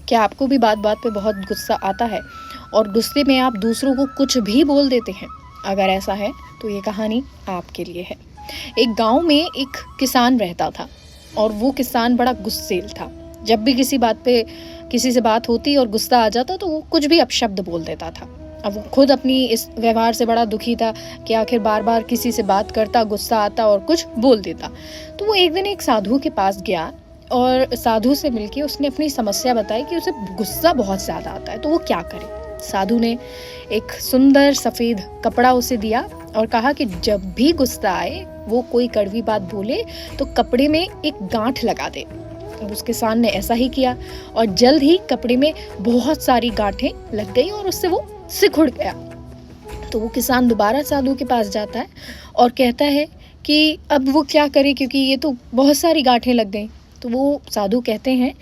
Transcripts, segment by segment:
क्या आपको भी बात बात पे बहुत गुस्सा आता है और गुस्से में आप दूसरों को कुछ भी बोल देते हैं? अगर ऐसा है तो ये कहानी आपके लिए है। एक गांव में एक किसान रहता था और वो किसान बड़ा गुस्सैल था। जब भी किसी बात पे किसी से बात होती और गुस्सा आ जाता तो वो कुछ भी अपशब्द बोल देता था। अब वो खुद अपनी इस व्यवहार से बड़ा दुखी था कि आखिर बार बार किसी से बात करता, गुस्सा आता और कुछ बोल देता। तो वो एक दिन एक साधु के पास गया और साधु से मिलके उसने अपनी समस्या बताई कि उसे गुस्सा बहुत ज़्यादा आता है, तो वो क्या करे। साधु ने एक सुंदर सफ़ेद कपड़ा उसे दिया और कहा कि जब भी गुस्सा आए, वो कोई कड़वी बात बोले तो कपड़े में एक गांठ लगा दे। अब उस किसान ने ऐसा ही किया और जल्द ही कपड़े में बहुत सारी गांठें लग गई और उससे वो सिकुड़ गया। तो वो किसान दोबारा साधु के पास जाता है और कहता है कि अब वो क्या करे, क्योंकि ये तो बहुत सारी गांठें लग गई। तो वो साधु कहते हैं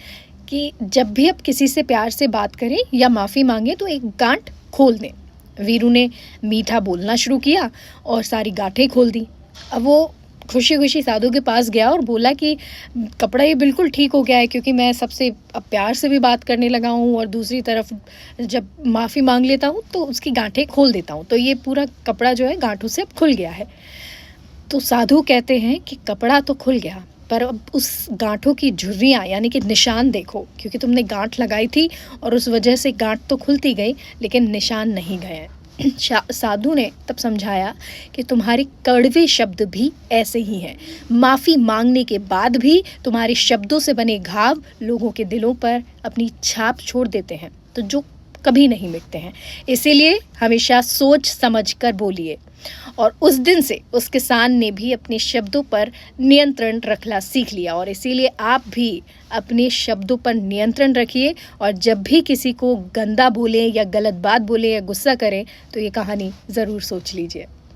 कि जब भी आप किसी से प्यार से बात करें या माफ़ी मांगे तो एक गांठ खोल दें। वीरू ने मीठा बोलना शुरू किया और सारी गांठें खोल दी। अब वो खुशी खुशी साधु के पास गया और बोला कि कपड़ा ये बिल्कुल ठीक हो गया है, क्योंकि मैं सबसे अब प्यार से भी बात करने लगा हूँ और दूसरी तरफ जब माफ़ी मांग लेता हूँ तो उसकी गांठें खोल देता हूँ, तो ये पूरा कपड़ा जो है गांठों से अब खुल गया है। तो साधु कहते हैं कि कपड़ा तो खुल गया, पर अब उस गांठों की झुर्रियाँ यानी कि निशान देखो, क्योंकि तुमने गांठ लगाई थी और उस वजह से गांठ तो खुलती गई लेकिन निशान नहीं गए। साधु ने तब समझाया कि तुम्हारे कड़वे शब्द भी ऐसे ही हैं। माफ़ी मांगने के बाद भी तुम्हारे शब्दों से बने घाव लोगों के दिलों पर अपनी छाप छोड़ देते हैं, तो जो कभी नहीं मिटते हैं। इसीलिए हमेशा सोच समझ कर बोलिए। और उस दिन से उस किसान ने भी अपने शब्दों पर नियंत्रण रखना सीख लिया और इसीलिए आप भी अपने शब्दों पर नियंत्रण रखिए और जब भी किसी को गंदा बोलें या गलत बात बोलें या गुस्सा करें तो ये कहानी ज़रूर सोच लीजिए।